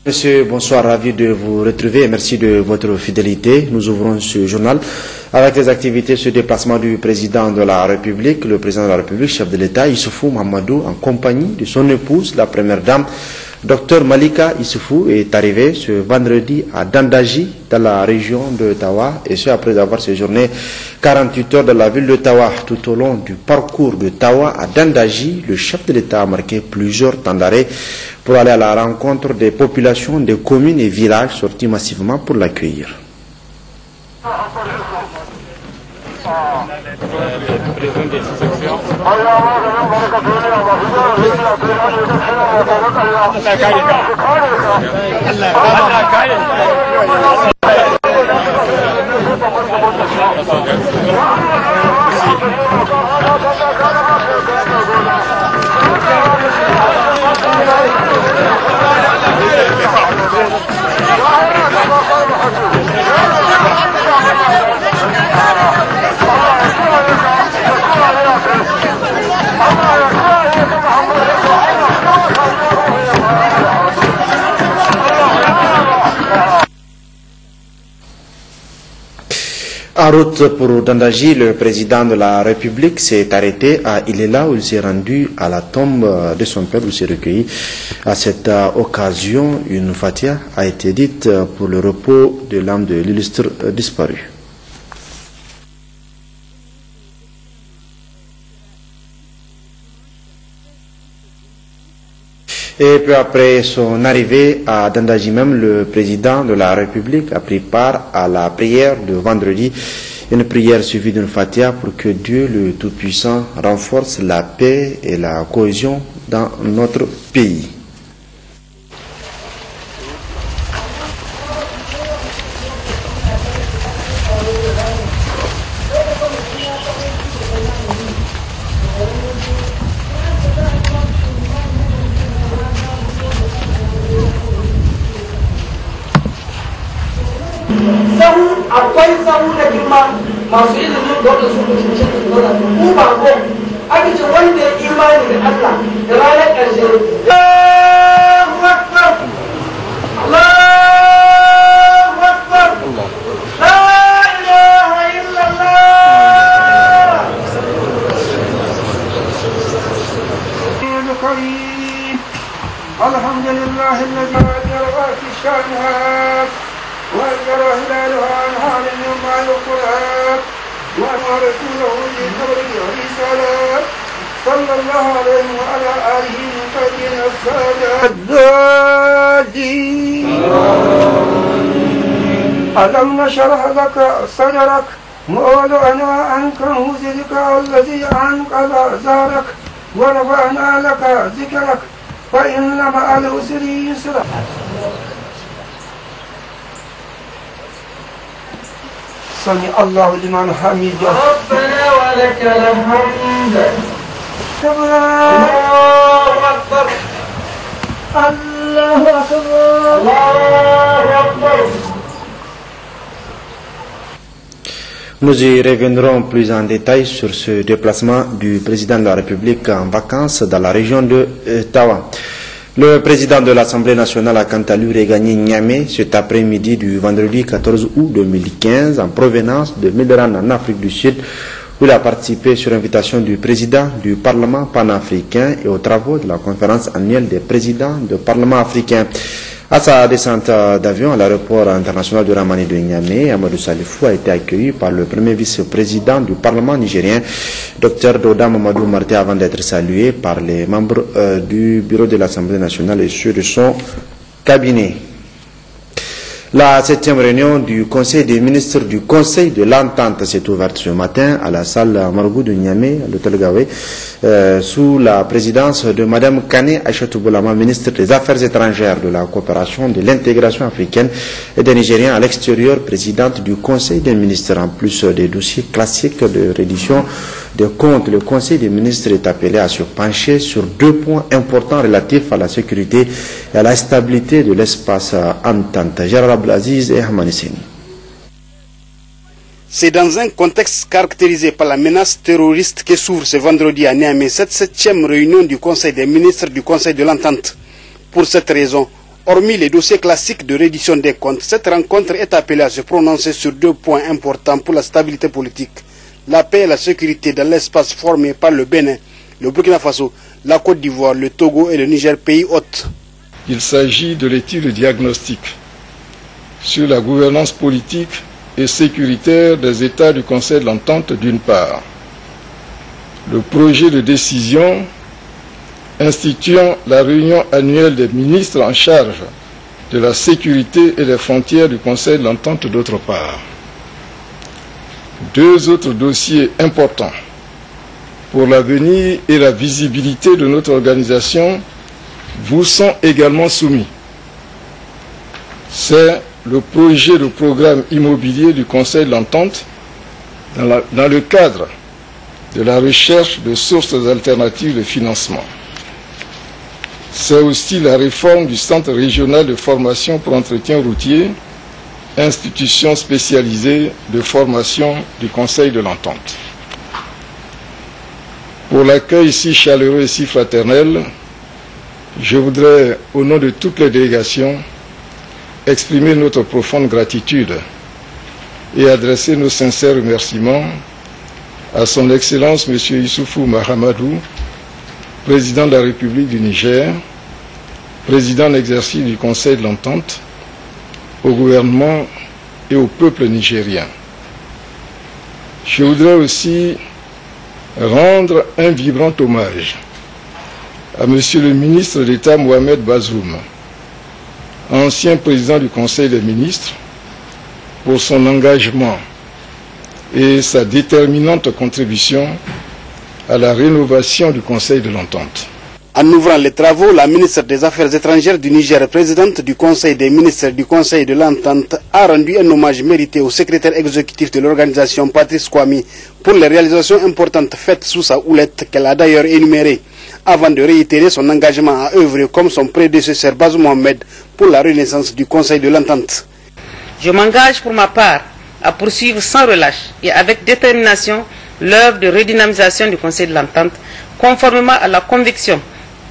Monsieur, bonsoir, ravi de vous retrouver et merci de votre fidélité. Nous ouvrons ce journal avec les activités sur déplacement du président de la République, le président de la République, chef de l'État, Issoufou Mahamadou, en compagnie de son épouse, la première dame, Dr Malika Issoufou, est arrivé ce vendredi à Dandaji, dans la région de Tawa, et ce après avoir séjourné 48 heures dans la ville de Tawa. Tout au long du parcours de Tawa à Dandaji, le chef de l'État a marqué plusieurs temps d'arrêt pour aller à la rencontre des populations des communes et villages sortis massivement pour l'accueillir. En route pour Dandaji, le président de la République s'est arrêté à Ilela où il s'est rendu à la tombe de son père, où il s'est recueilli. À cette occasion, une fatia a été dite pour le repos de l'âme de l'illustre disparu. Et peu après son arrivée à Dandaji même, le président de la République a pris part à la prière de vendredi, une prière suivie d'une fatia pour que Dieu le Tout-Puissant renforce la paix et la cohésion dans notre pays. Akwai sahu da girma masu ilimin da wanda su kushe su nuna ku ba ko ake ce wanda ya imani da Allah da ranar ƙarshe Allahu Akbar Allahu Akbar la ilaha illallah الكريم الحمد لله الذي أجرى في شانها وأجر هلالها أنهار مما يقرأ وأمر رسوله بتبليغ الرسالة صلى الله عليه وعلى آله من خير السادات الزادين ألم نشرح لك صدرك ووضعنا عنك وزرك الذي أنقض ظهرك ورفعنا لك ذكرك فإن مع العسر يسرا سمع الله لمن حمده ربنا ولك الحمد الله أكبر الله أكبر الله أكبر. Nous y reviendrons plus en détail sur ce déplacement du président de la République en vacances dans la région de Tawa. Le président de l'Assemblée nationale a quant à lui regagné Niamey cet après-midi du vendredi 14 août 2015 en provenance de Médéran en Afrique du Sud, où il a participé sur invitation du président du Parlement panafricain et aux travaux de la conférence annuelle des présidents du Parlement africain. À sa descente d'avion à l'aéroport international de Ramani de Niamey, Amadou Salifou a été accueilli par le premier vice-président du Parlement nigérien, Dr Doda Mamadou Marté, avant d'être salué par les membres du bureau de l'Assemblée nationale et ceux de son cabinet. La 7e réunion du Conseil des ministres du Conseil de l'Entente s'est ouverte ce matin à la salle Margou de Niamey, à l'hôtel Gawé, sous la présidence de Mme Kane Aïchatou Boulama, ministre des Affaires étrangères, de la coopération, de l'intégration africaine et des Nigériens à l'extérieur, présidente du Conseil des ministres. En plus des dossiers classiques de reddition des comptes, le Conseil des ministres est appelé à se pencher sur 2 points importants relatifs à la sécurité et à la stabilité de l'espace entente. Aziz et Hamanissini. C'est dans un contexte caractérisé par la menace terroriste que s'ouvre ce vendredi à Niamey cette 7e réunion du Conseil des ministres du Conseil de l'Entente. Pour cette raison, Hormis les dossiers classiques de reddition des comptes, cette rencontre est appelée à se prononcer sur 2 points importants pour la stabilité politique, la paix et la sécurité dans l'espace formé par le Bénin, le Burkina Faso, la Côte d'Ivoire, le Togo et le Niger, pays hôtes. Il s'agit de l'étude de diagnostic sur la gouvernance politique et sécuritaire des États du Conseil de l'Entente d'une part, le projet de décision instituant la réunion annuelle des ministres en charge de la sécurité et des frontières du Conseil de l'Entente d'autre part. 2 autres dossiers importants pour l'avenir et la visibilité de notre organisation vous sont également soumis. C'est le projet de programme immobilier du Conseil de l'Entente dans le cadre de la recherche de sources alternatives de financement. C'est aussi la réforme du Centre régional de formation pour entretien routier, institution spécialisée de formation du Conseil de l'Entente. Pour l'accueil si chaleureux et si fraternel, je voudrais, au nom de toutes les délégations, exprimer notre profonde gratitude et adresser nos sincères remerciements à son Excellence M. Issoufou Mahamadou, président de la République du Niger, président en exercice du Conseil de l'Entente, au gouvernement et au peuple nigérien. Je voudrais aussi rendre un vibrant hommage à M. le ministre d'État Mohamed Bazoum, ancien président du Conseil des ministres, pour son engagement et sa déterminante contribution à la rénovation du Conseil de l'Entente. En ouvrant les travaux, la ministre des Affaires étrangères du Niger, présidente du Conseil des ministres du Conseil de l'Entente, a rendu un hommage mérité au secrétaire exécutif de l'organisation, Patrice Kwame, pour les réalisations importantes faites sous sa houlette, qu'elle a d'ailleurs énumérées, avant de réitérer son engagement à œuvrer comme son prédécesseur Bazoum Mohamed pour la renaissance du Conseil de l'Entente. Je m'engage pour ma part à poursuivre sans relâche et avec détermination l'œuvre de redynamisation du Conseil de l'Entente, conformément à la conviction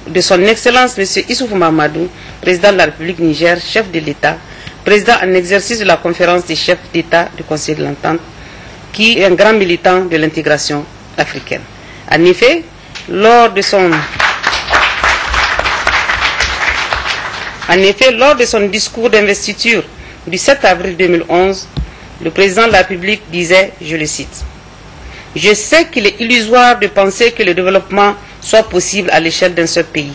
de son Excellence M. Issoufou Mahamadou, président de la République Niger, chef de l'État, président en exercice de la conférence des chefs d'État du Conseil de l'Entente, qui est un grand militant de l'intégration africaine. En effet, lors de son discours d'investiture du 7 avril 2011, le président de la République disait, je le cite, « Je sais qu'il est illusoire de penser que le développement soit possible à l'échelle d'un seul pays.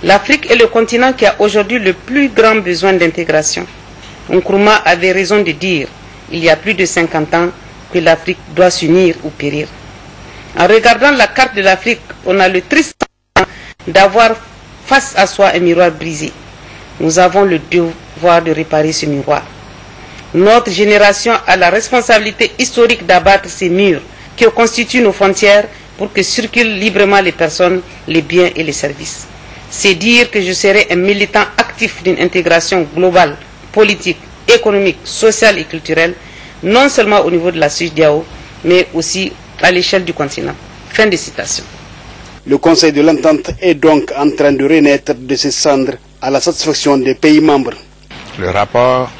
L'Afrique est le continent qui a aujourd'hui le plus grand besoin d'intégration. Nkrumah avait raison de dire, il y a plus de 50 ans, que l'Afrique doit s'unir ou périr. En regardant la carte de l'Afrique, on a le triste sentiment d'avoir face à soi un miroir brisé. Nous avons le devoir de réparer ce miroir. Notre génération a la responsabilité historique d'abattre ces murs qui constituent nos frontières pour que circulent librement les personnes, les biens et les services. C'est dire que je serai un militant actif d'une intégration globale, politique, économique, sociale et culturelle, non seulement au niveau de la CEDEAO, mais aussi à l'échelle du continent. Fin de citation. Le Conseil de l'Entente est donc en train de renaître de ses cendres à la satisfaction des pays membres. Le rapport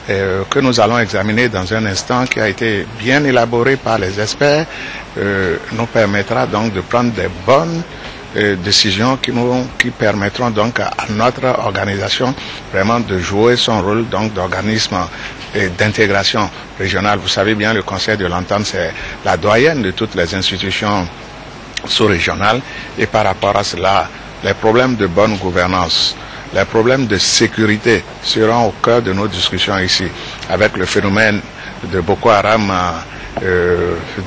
que nous allons examiner dans un instant, qui a été bien élaboré par les experts, nous permettra donc de prendre des bonnes décisions qui permettront donc à notre organisation vraiment de jouer son rôle donc d'organisme d'intégration régionale. Vous savez bien, le Conseil de l'Entente, c'est la doyenne de toutes les institutions sous-régionales, et par rapport à cela, les problèmes de bonne gouvernance, les problèmes de sécurité seront au cœur de nos discussions ici, avec le phénomène de Boko Haram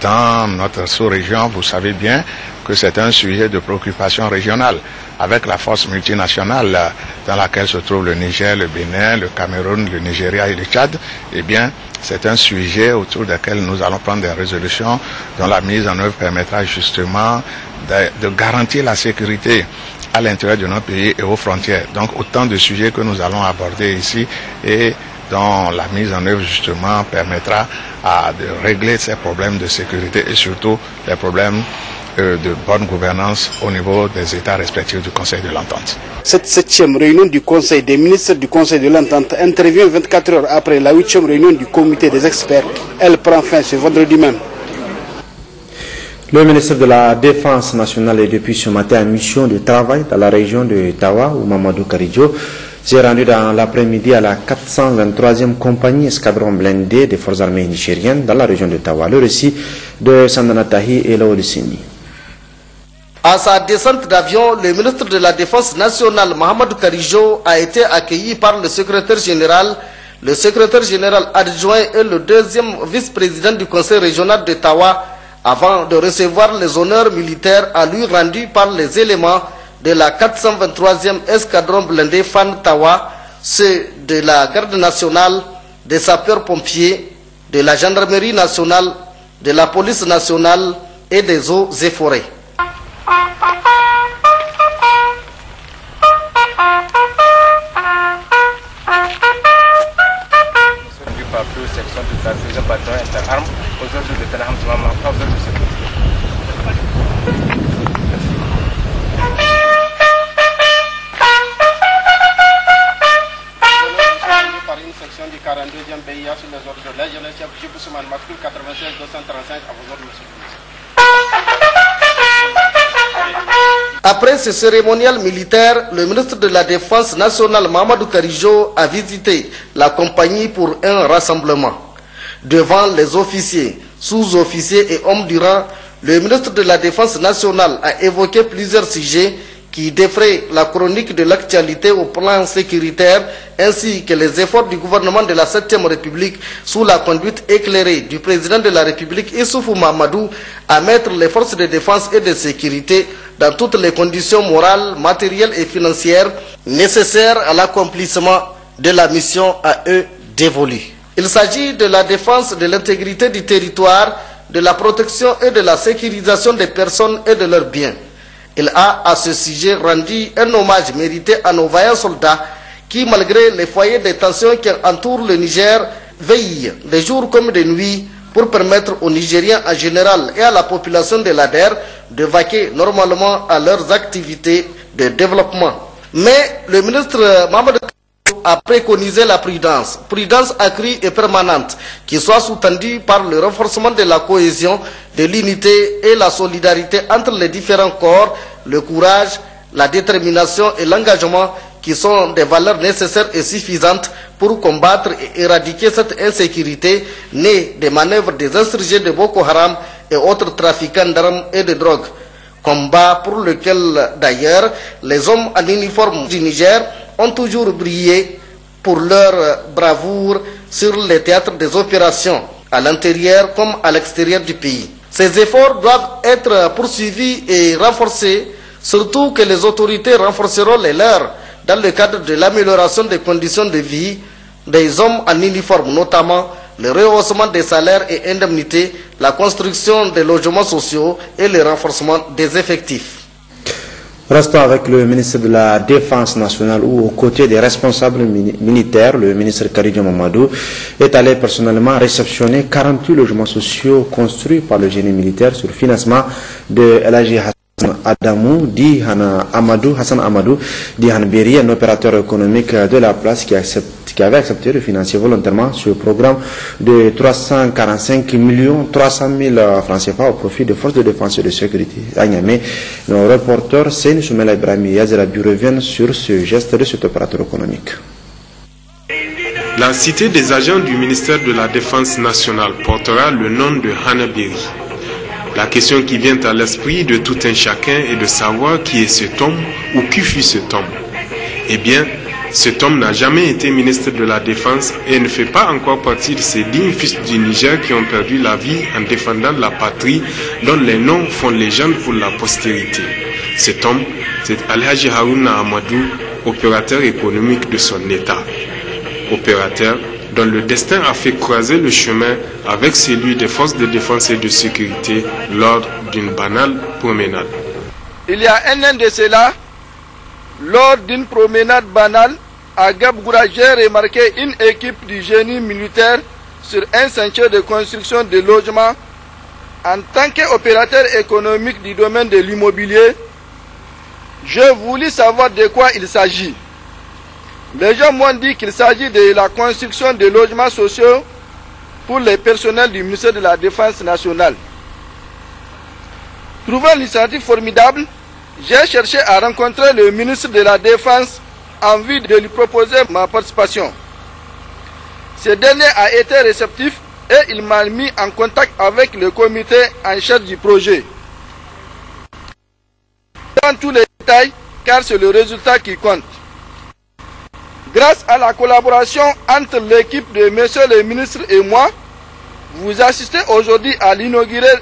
dans notre sous-région. Vous savez bien que c'est un sujet de préoccupation régionale, avec la force multinationale dans laquelle se trouvent le Niger, le Bénin, le Cameroun, le Nigeria et le Tchad. Eh bien, c'est un sujet autour duquel nous allons prendre des résolutions dont la mise en œuvre permettra justement de garantir la sécurité à l'intérieur de notre pays et aux frontières. Donc autant de sujets que nous allons aborder ici et dont la mise en œuvre justement permettra de régler ces problèmes de sécurité et surtout les problèmes de bonne gouvernance au niveau des États respectifs du Conseil de l'Entente. Cette 7e réunion du Conseil des ministres du Conseil de l'Entente intervient 24 heures après la 8e réunion du comité des experts. Elle prend fin ce vendredi même. Le ministre de la Défense nationale est depuis ce matin en mission de travail dans la région de Tawa, où Mamadou Karidjo s'est rendu dans l'après-midi à la 423e compagnie escadron blindé des forces armées nigériennes dans la région de Tawa. Le récit de Sandana Tahi et Laouli Sini. À sa descente d'avion, le ministre de la Défense nationale, Mahamadou Karidjo, a été accueilli par le secrétaire général adjoint et le deuxième vice-président du conseil régional de Tawa, avant de recevoir les honneurs militaires à lui rendus par les éléments de la 423e escadron blindé Fan Tawa, ceux de la garde nationale, des sapeurs-pompiers, de la gendarmerie nationale, de la police nationale et des eaux et forêts. Par une section du 42e BIA sur les ordres de la jeunesse, Jibou Souman, mascule 96 235 à vos ordres, monsieur le ministre. Après ce cérémonial militaire, le ministre de la Défense nationale, Mahamadou Karidjo, a visité la compagnie pour un rassemblement. Devant les officiers, sous-officiers et hommes du rang, le ministre de la Défense nationale a évoqué plusieurs sujets qui défraient la chronique de l'actualité au plan sécuritaire, ainsi que les efforts du gouvernement de la 7e République sous la conduite éclairée du président de la République Issoufou Mahamadou à mettre les forces de défense et de sécurité dans toutes les conditions morales, matérielles et financières nécessaires à l'accomplissement de la mission à eux dévolue. Il s'agit de la défense de l'intégrité du territoire, de la protection et de la sécurisation des personnes et de leurs biens. Il a à ce sujet rendu un hommage mérité à nos vaillants soldats qui, malgré les foyers de tension qui entourent le Niger, veillent de jour comme de nuit pour permettre aux Nigériens en général et à la population de l'ADER de vaquer normalement à leurs activités de développement. Mais le ministre Mahamadou a préconisé la prudence accrue et permanente, qui soit sous-tendue par le renforcement de la cohésion, de l'unité et la solidarité entre les différents corps, le courage, la détermination et l'engagement qui sont des valeurs nécessaires et suffisantes pour combattre et éradiquer cette insécurité née des manœuvres des insurgés de Boko Haram et autres trafiquants d'armes et de drogue. Combat pour lequel d'ailleurs les hommes en uniforme du Niger ont toujours brillé pour leur bravoure sur les théâtres des opérations, à l'intérieur comme à l'extérieur du pays. Ces efforts doivent être poursuivis et renforcés, surtout que les autorités renforceront les leurs dans le cadre de l'amélioration des conditions de vie des hommes en uniforme, notamment le rehaussement des salaires et indemnités, la construction des logements sociaux et le renforcement des effectifs. Restons avec le ministre de la Défense nationale où, aux côtés des responsables militaires, le ministre Karidjo Mamadou est allé personnellement réceptionner 48 logements sociaux construits par le génie militaire sur financement de Elhaji Hassan Amadou di Hanberi, un opérateur économique de la place qui avait accepté de financer volontairement ce programme de 345 300 000 francs CFA au profit des forces de défense et de sécurité à Niamey. Nos reporters Seyni Soumela Ibrahim et Yazerabi reviennent sur ce geste de cet opérateur économique. La cité des agents du ministère de la Défense nationale portera le nom de Hanberi. La question qui vient à l'esprit de tout un chacun est de savoir qui est cet homme ou qui fut cet homme. Eh bien, cet homme n'a jamais été ministre de la Défense et ne fait pas encore partie de ces dignes fils du Niger qui ont perdu la vie en défendant la patrie, dont les noms font légende pour la postérité. Cet homme, c'est Elhaji Haruna Amadou, opérateur économique de son État. Opérateur dont le destin a fait croiser le chemin avec celui des forces de défense et de sécurité lors d'une banale promenade. Il y a un an de cela, lors d'une promenade banale, à Gabgoura, j'ai remarqué une équipe du génie militaire sur un chantier de construction de logements en tant qu'opérateur économique du domaine de l'immobilier, je voulais savoir de quoi il s'agit. Les gens m'ont dit qu'il s'agit de la construction de logements sociaux pour les personnels du ministère de la Défense nationale. Trouvant l'initiative formidable, j'ai cherché à rencontrer le ministre de la Défense en vue de lui proposer ma participation. Ce dernier a été réceptif et il m'a mis en contact avec le comité en charge du projet. Dans tous les détails, car c'est le résultat qui compte. Grâce à la collaboration entre l'équipe de monsieur le ministre et moi, vous assistez aujourd'hui à l'inaugurer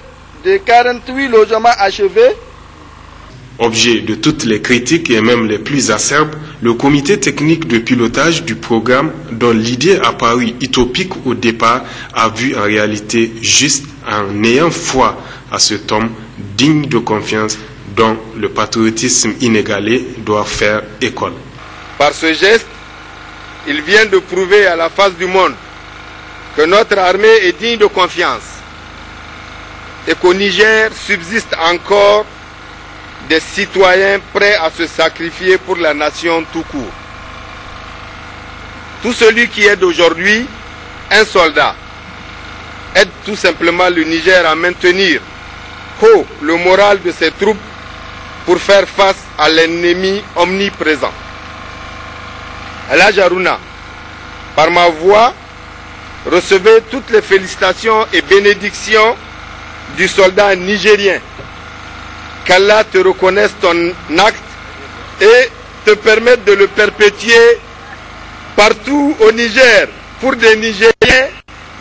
de 48 logements achevés. Objet de toutes les critiques et même les plus acerbes, le comité technique de pilotage du programme, dont l'idée apparue utopique au départ, a vu en réalité juste en ayant foi à cet homme digne de confiance dont le patriotisme inégalé doit faire école. Par ce geste, il vient de prouver à la face du monde que notre armée est digne de confiance et qu'au Niger subsiste encore des citoyens prêts à se sacrifier pour la nation tout court. Tout celui qui aide aujourd'hui un soldat aide tout simplement le Niger à maintenir haut le moral de ses troupes pour faire face à l'ennemi omniprésent. Elhadji Haruna, par ma voix, recevez toutes les félicitations et bénédictions du soldat nigérien. Qu'Allah te reconnaisse ton acte et te permette de le perpétuer partout au Niger pour des Nigériens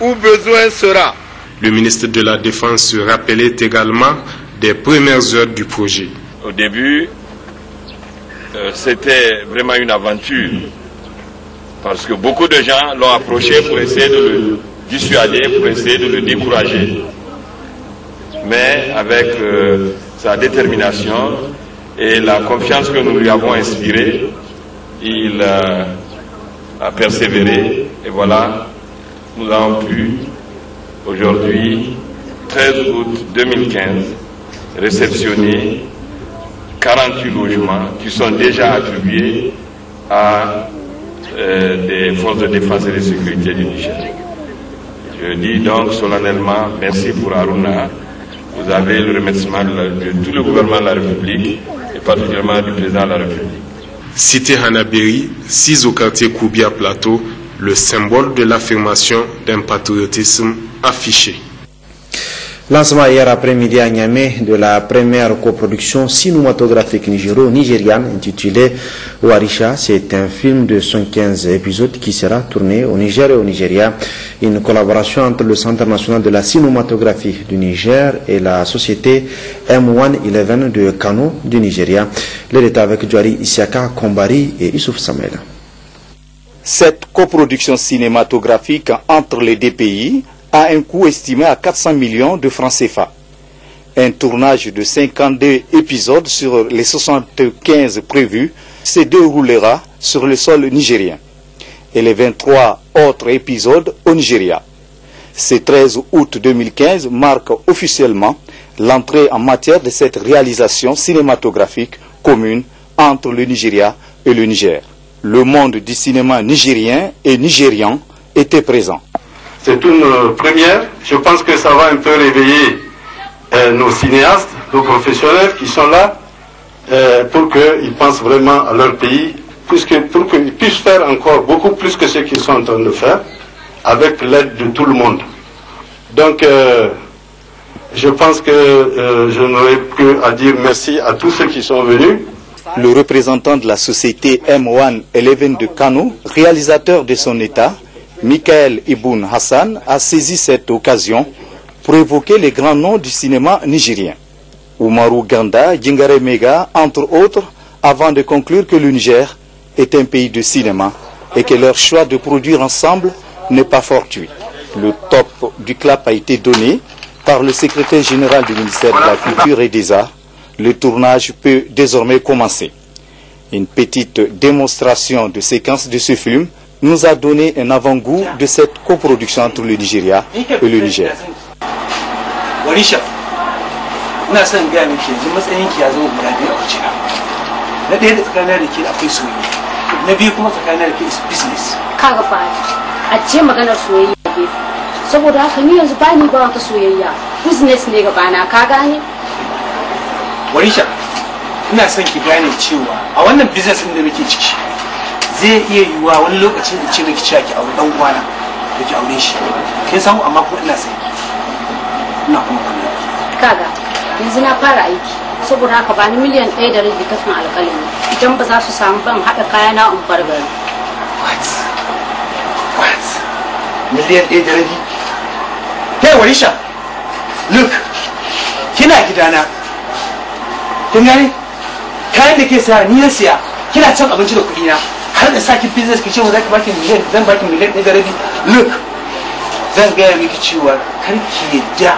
où besoin sera. Le ministre de la Défense se rappelait également des premières heures du projet. Au début, c'était vraiment une aventure parce que beaucoup de gens l'ont approché pour essayer de le dissuader, pour essayer de le décourager. Mais avec sa détermination et la confiance que nous lui avons inspirée, il a persévéré et voilà, nous avons pu aujourd'hui, 13 août 2015, réceptionner 48 logements qui sont déjà attribués à des forces de défense et de sécurité du Niger. Je dis donc solennellement merci pour Haruna. Vous avez le remerciement de tout le gouvernement de la République et particulièrement du président de la République. Cité Hanaberi, 6 au quartier Koubia Plateau, le symbole de l'affirmation d'un patriotisme affiché. Lancement hier après-midi à Niamey de la première coproduction cinématographique nigériane intitulée Warisha. C'est un film de 115 épisodes qui sera tourné au Niger et au Nigeria. Une collaboration entre le Centre national de la cinématographie du Niger et la société M111 de Kano du Nigeria. Le détail avec Djouari Isiaka Kombari et Issouf Samuel. Cette coproduction cinématographique entre les deux pays a un coût estimé à 400 millions de francs CFA. Un tournage de 52 épisodes sur les 75 prévus se déroulera sur le sol nigérien et les 23 autres épisodes au Nigeria. Ce 13 août 2015 marque officiellement l'entrée en matière de cette réalisation cinématographique commune entre le Nigeria et le Niger. Le monde du cinéma nigérien et nigérian était présent. C'est une première. Je pense que ça va un peu réveiller nos cinéastes, nos professionnels qui sont là pour qu'ils pensent vraiment à leur pays, pour qu'ils puissent faire encore beaucoup plus que ce qu'ils sont en train de faire, avec l'aide de tout le monde. Donc, je pense que je n'aurai que à dire merci à tous ceux qui sont venus. Le représentant de la société M111 de Kano, réalisateur de son état, Michael Ibn Hassan, a saisi cette occasion pour évoquer les grands noms du cinéma nigérien. Umaru Ganda, Djingare Mega, entre autres, avant de conclure que le Niger est un pays de cinéma et que leur choix de produire ensemble n'est pas fortuit. Le top du clap a été donné par le secrétaire général du ministère de la Culture et des Arts. Le tournage peut désormais commencer. Une petite démonstration de séquence de ce film nous a donné un avant-goût de cette coproduction entre le Nigeria et le Niger. Warisha. ina son gaya miki yanzu matsayin ki ya zama guda biyu a waje na ɗaya da tsakanin da ke akwai soyayya na biyu kuma tsakanin da ke business kaga fa a ce maganar soyayya gefe saboda haka ni yanzu ba ni ba wata soyayya business ne gaba na ka gane Warisha ina son ki gane cewa a wannan business din da muke ciki zai iya yiwuwa wani lokaci da ce miki cewa ki aure dan uwana da ki aure shi kin san amma kuma ina son ki ina kuma kaga yanzu na fara aiki saboda haka ba ni miliyan 1.5 kafin alƙalami idan ba za su samu ban haɗa kaya na in bar gari what miliyan 1.5 hey Warisha look kina gidana kin gane kayan da ke saya ni na siya kina cin abinci da kuɗi na har da saki business ki ce mu zaki baki miliyan zan baki miliyan 1.5 look zan gaya miki cewa kar ki yadda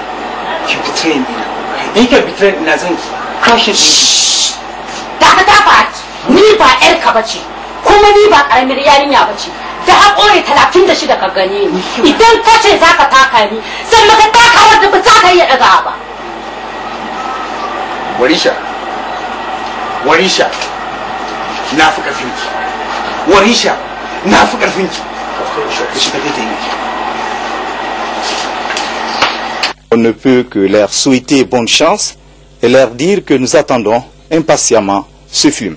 ki betray ni in ka betray ina zan kashe ki daga tabat ni ba yar ka bace kuma ni ba karamar yarinya bace da haƙori 36 ka gane ni idan ka ce zaka taka ni sai maka taka wanda ba za ka iya daga ba Warisha na fi ƙarfinki Warisha na fi ƙarfinki On ne peut que leur souhaiter bonne chance et leur dire que nous attendons impatiemment ce film.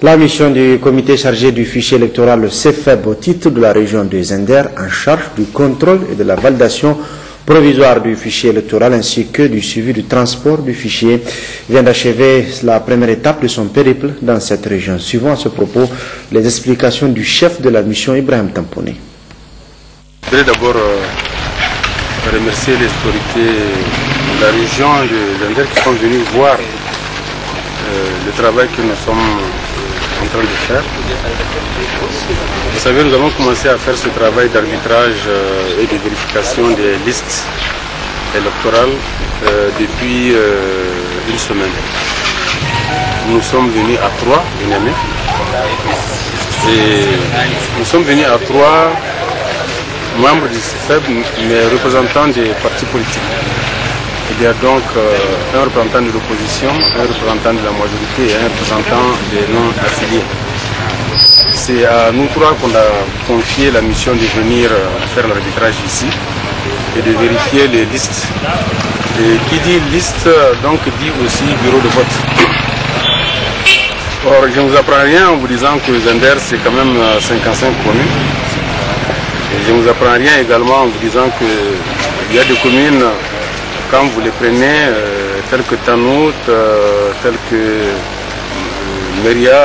La mission du comité chargé du fichier électoral, le CFEB, au titre de la région de Zender, en charge du contrôle et de la validation provisoire du fichier électoral ainsi que du suivi du transport du fichier, vient d'achever la première étape de son périple dans cette région. Suivant à ce propos les explications du chef de la mission, Ibrahim Tamponé. Je voudrais d'abord remercier les autorités de la région de Zender qui sont venues voir le travail que nous sommes en train de faire. Vous savez, nous avons commencé à faire ce travail d'arbitrage et de vérification des listes électorales depuis une semaine. Nous sommes venus à 3 à Niamey et nous sommes venus à 3 membres du CFEB, mais représentants des partis politiques. Il y a donc un représentant de l'opposition, un représentant de la majorité et un représentant des non-affiliés. C'est à nous 3 qu'on a confié la mission de venir faire l'arbitrage ici et de vérifier les listes. Et qui dit liste, donc dit aussi bureau de vote. Or, je ne vous apprends rien en vous disant que Zender, c'est quand même 55 communes. Et je ne vous apprends rien également en vous disant qu'il y a des communes, quand vous les prenez, telles que Tanout, telles que Meria,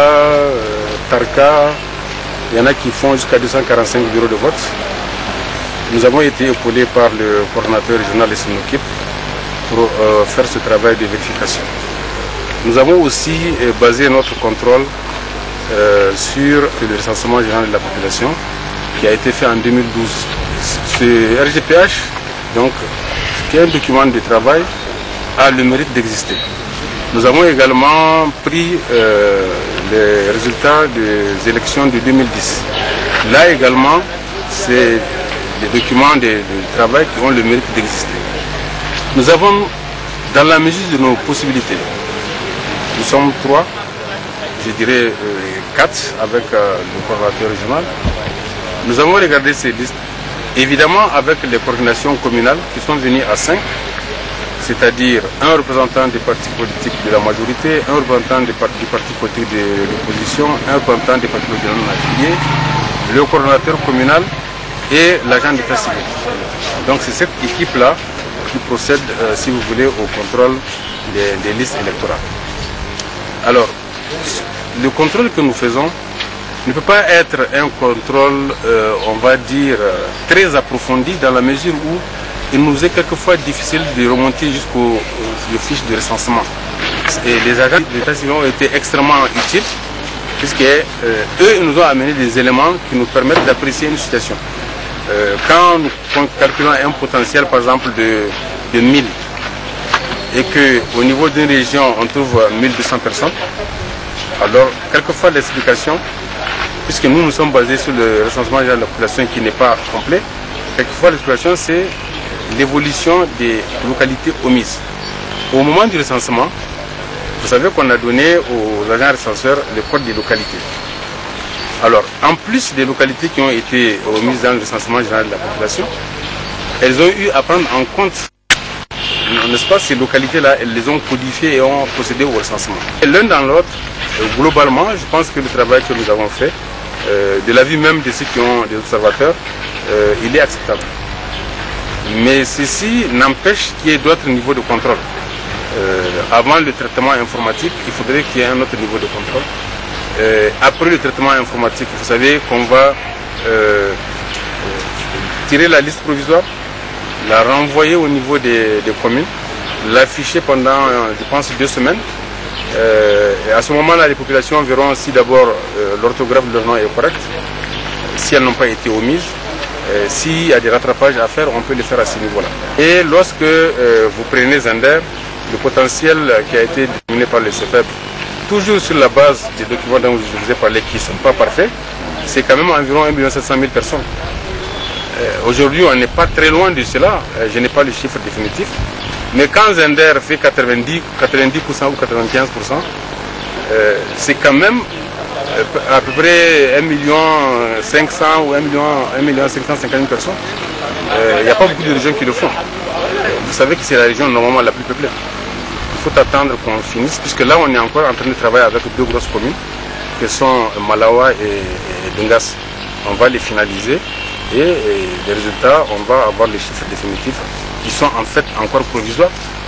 Tarka, il y en a qui font jusqu'à 245 bureaux de vote. Nous avons été épaulés par le coordinateur régional de son équipe pour faire ce travail de vérification. Nous avons aussi basé notre contrôle sur le recensement général de la population qui a été fait en 2012. Ce RGPH, donc, qui est un document de travail, a le mérite d'exister. Nous avons également pris les résultats des élections de 2010. Là également, c'est des documents de travail qui ont le mérite d'exister. Nous avons, dans la mesure de nos possibilités, nous sommes 3, je dirais 4 avec le coordinateur régional. Nous avons regardé ces listes, évidemment avec les coordinations communales qui sont venues à 5, c'est-à-dire un représentant des partis politiques de la majorité, un représentant du parti politique de l'opposition, un représentant des partis politiques non affiliés, le coordonnateur communal et l'agent de presse civile. Donc c'est cette équipe-là qui procède, si vous voulez, au contrôle des listes électorales. Alors, le contrôle que nous faisons ne peut pas être un contrôle, on va dire, très approfondi dans la mesure où il nous est quelquefois difficile de remonter jusqu'aux fiches de recensement. Et les agents de l'état civil ont été extrêmement utiles, puisqu'eux nous ont amené des éléments qui nous permettent d'apprécier une situation. Quand nous calculons un potentiel, par exemple, de 1000, et qu'au niveau d'une région, on trouve 1200 personnes, alors, quelquefois, l'explication, puisque nous sommes basés sur le recensement de la population qui n'est pas complet, quelquefois, l'explication, c'est l'évolution des localités omises. Au moment du recensement, vous savez qu'on a donné aux agents recenseurs le code des localités. Alors, en plus des localités qui ont été mises dans le recensement général de la population, elles ont eu à prendre en compte, n'est-ce pas, ces localités-là, elles les ont codifiées et ont procédé au recensement. L'un dans l'autre, globalement, je pense que le travail que nous avons fait, de l'avis même de ceux qui ont des observateurs, il est acceptable. Mais ceci n'empêche qu'il y ait d'autres niveaux de contrôle. Avant le traitement informatique, il faudrait qu'il y ait un autre niveau de contrôle. Après le traitement informatique, vous savez qu'on va tirer la liste provisoire, la renvoyer au niveau des communes, l'afficher pendant, je pense, 2 semaines. Et à ce moment-là, les populations verront si d'abord l'orthographe de leur nom est correcte, si elles n'ont pas été omises. S'il y a des rattrapages à faire, on peut les faire à ce niveau-là. Et lorsque vous prenez Zender, le potentiel qui a été déterminé par le CFEB, toujours sur la base des documents dont je vous ai parlé qui ne sont pas parfaits, c'est quand même environ 1 700 000 personnes. Aujourd'hui, on n'est pas très loin de cela, je n'ai pas le chiffre définitif, mais quand Zender fait 90% ou 95%, c'est quand même à peu près 1 500 000 ou 1 550 000 personnes. Il n'y a pas beaucoup de régions qui le font. Vous savez que c'est la région normalement la plus peuplée. Il faut attendre qu'on finisse, puisque là on est encore en train de travailler avec 2 grosses communes, qui sont Malawa et Dungas. On va les finaliser et les résultats, on va avoir les chiffres définitifs qui sont en fait encore provisoires.